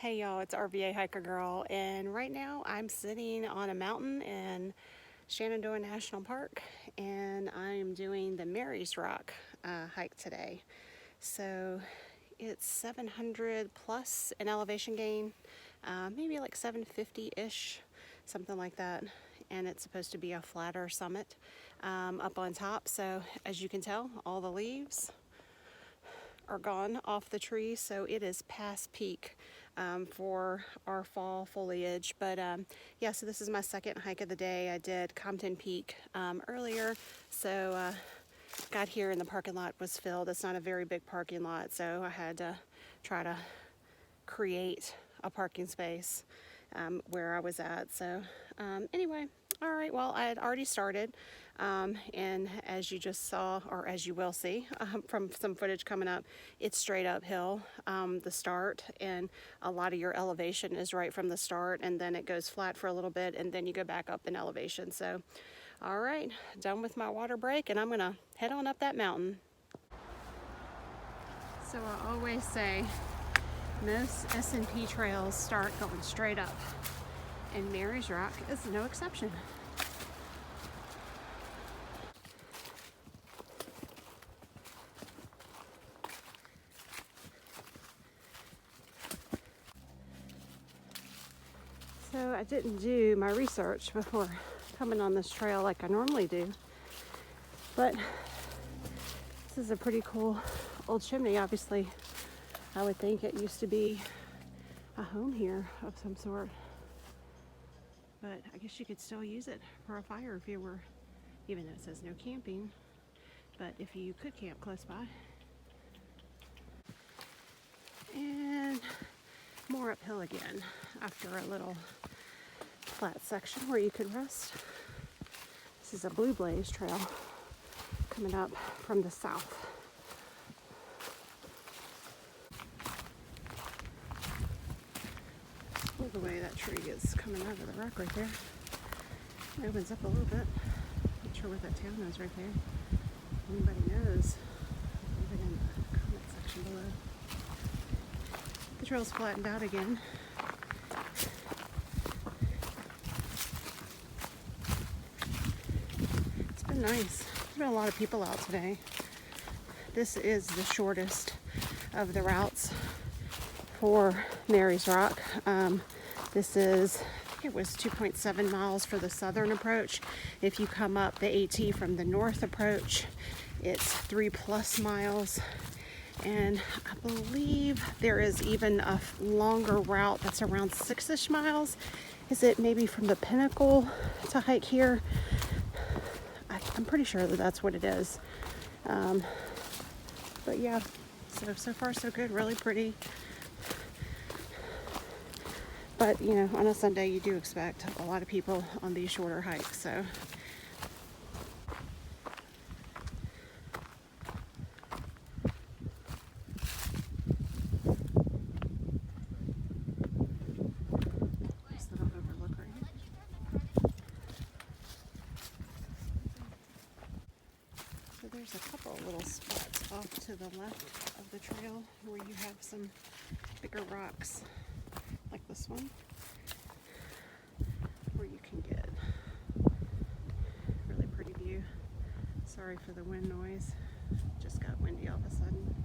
Hey y'all, it's RVA Hiker Girl, and right now I'm sitting on a mountain in Shenandoah National Park, and I'm doing the Mary's Rock hike today. So it's 700 plus in elevation gain, maybe like 750-ish, something like that, and it's supposed to be a flatter summit up on top. So as you can tell, all the leaves are gone off the tree, so it is past peak for our fall foliage. But yeah, so this is my second hike of the day. I did Compton Peak earlier, so got here and the parking lot was filled. It's not a very big parking lot, so I had to try to create a parking space where I was at. So anyway, all right, well, I had already started, and as you just saw, or as you will see from some footage coming up, it's straight uphill, the start, and a lot of your elevation is right from the start, and then it goes flat for a little bit, and then you go back up in elevation. So all right, done with my water break, and I'm gonna head on up that mountain. So I always say most S&P trails start going straight up, and Mary's Rock is no exception. So I didn't do my research before coming on this trail like I normally do, but this is a pretty cool old chimney. Obviously, I would think it used to be a home here of some sort, but I guess you could still use it for a fire if you were, even though it says no camping, but if you could camp close by. And more uphill again after a little flat section where you could rest. This is a Blue Blaze trail coming up from the south. Look the way that tree is coming out of the rock right there. It opens up a little bit. Not sure what that town is right there. Anybody knows, leave it in the comment section below. The trail's flattened out again. It's been nice. There's been a lot of people out today. This is the shortest of the routes for Mary's Rock. This is, I think it was 2.7 miles for the southern approach. If you come up the AT from the north approach, it's 3+ miles. And I believe there is even a longer route that's around 6-ish miles. Is it maybe from the Pinnacle to hike here? I'm pretty sure that that's what it is. But yeah, so far so good, really pretty. But you know, on a Sunday you do expect a lot of people on these shorter hikes, so. There's a couple of little spots off to the left of the trail where you have some bigger rocks, like this one, where you can get really pretty view. Sorry for the wind noise, just got windy all of a sudden.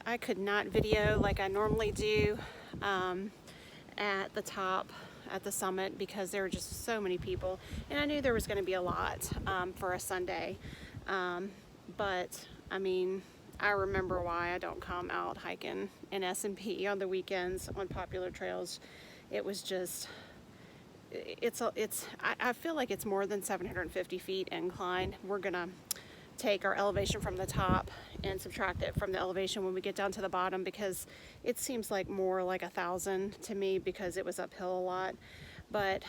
I could not video like I normally do at the top, at the summit, because there were just so many people, and I knew there was going to be a lot for a Sunday. But I mean, I remember why I don't come out hiking in S&P on the weekends on popular trails. It was just, I feel like it's more than 750 feet incline. We're gonna take our elevation from the top and subtract it from the elevation when we get down to the bottom, because it seems like more like 1,000 to me because it was uphill a lot. But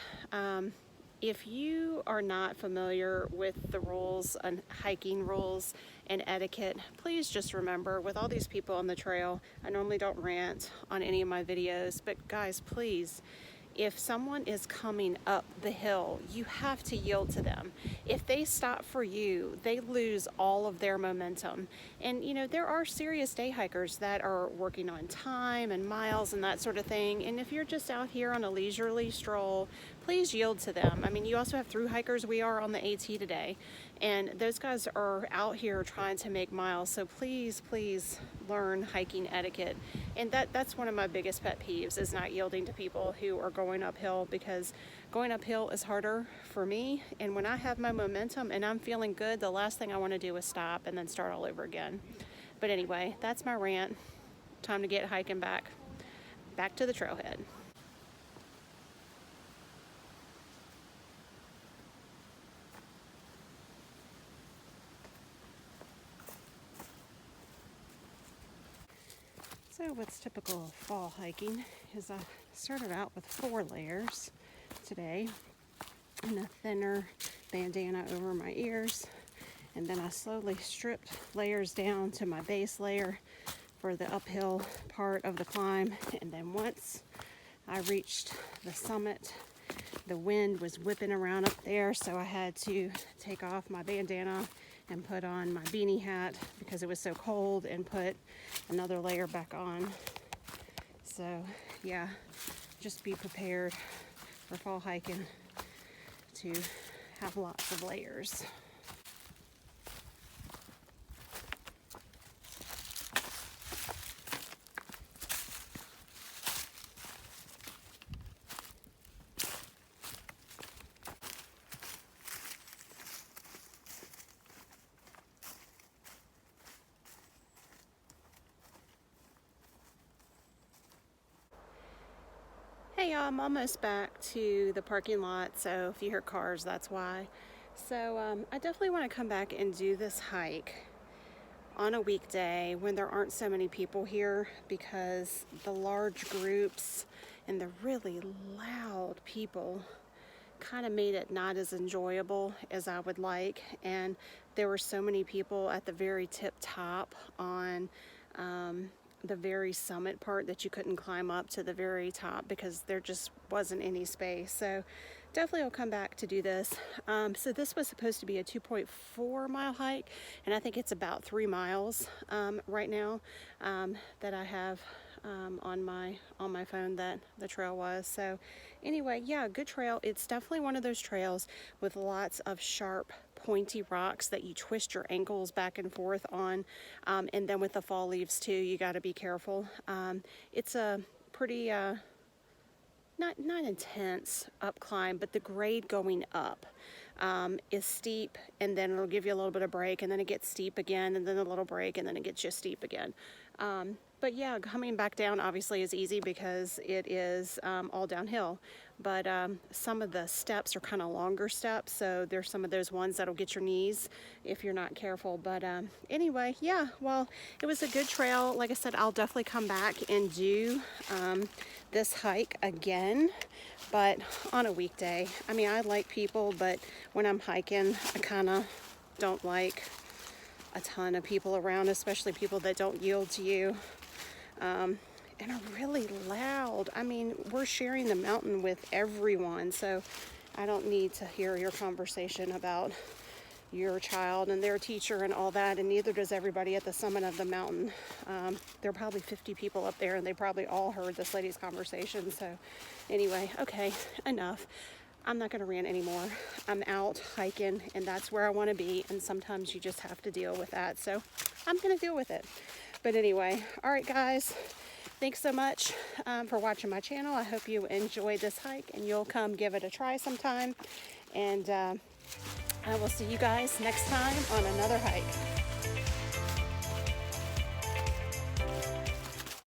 if you are not familiar with the rules and hiking rules and etiquette, please just remember, with all these people on the trail, I normally don't rant on any of my videos, but guys, please, if someone is coming up the hill, you have to yield to them. If they stop for you, they lose all of their momentum. And you know, there are serious day hikers that are working on time and miles and that sort of thing. And if you're just out here on a leisurely stroll, please yield to them. I mean, you also have through hikers. We are on the AT today, and those guys are out here trying to make miles. So please, please learn hiking etiquette. And that's one of my biggest pet peeves, is not yielding to people who are going uphill, because going uphill is harder for me. And when I have my momentum and I'm feeling good, the last thing I want to do is stop and then start all over again. But anyway, that's my rant. Time to get hiking back to the trailhead. So what's typical of fall hiking is I started out with 4 layers today and a thinner bandana over my ears, and then I slowly stripped layers down to my base layer for the uphill part of the climb. And then once I reached the summit, the wind was whipping around up there, so I had to take off my bandana and put on my beanie hat because it was so cold, and put another layer back on. So yeah, just be prepared for fall hiking to have lots of layers. Hey, I'm almost back to the parking lot, so if you hear cars, that's why. So I definitely want to come back and do this hike on a weekday when there aren't so many people here, because the large groups and the really loud people kind of made it not as enjoyable as I would like. And there were so many people at the very tip top on the very summit part that you couldn't climb up to the very top because there just wasn't any space. So definitely I'll come back to do this. So this was supposed to be a 2.4 mile hike, and I think it's about 3 miles right now that I have on my phone that the trail was. So anyway, yeah, good trail. It's definitely one of those trails with lots of sharp, pointy rocks that you twist your ankles back and forth on, and then with the fall leaves too, you got to be careful. It's a pretty not intense up climb, but the grade going up is steep, and then it'll give you a little bit of break, and then it gets steep again, and then a little break, and then it gets just steep again. But yeah, coming back down obviously is easy because it is all downhill. But some of the steps are kind of longer steps, so there's some of those ones that'll get your knees if you're not careful. But anyway, yeah, well, it was a good trail. Like I said, I'll definitely come back and do this hike again, but on a weekday. I mean, I like people, but when I'm hiking, I kind of don't like a ton of people around, especially people that don't yield to you. And are really loud. I mean, we're sharing the mountain with everyone, so I don't need to hear your conversation about your child and their teacher and all that, and neither does everybody at the summit of the mountain. There are probably 50 people up there, and they probably all heard this lady's conversation. So anyway, okay, enough. I'm not going to rant anymore. I'm out hiking, and that's where I want to be, and sometimes you just have to deal with that. So I'm going to deal with it. But anyway, all right, guys. Thanks so much for watching my channel. I hope you enjoyed this hike and you'll come give it a try sometime. And I will see you guys next time on another hike.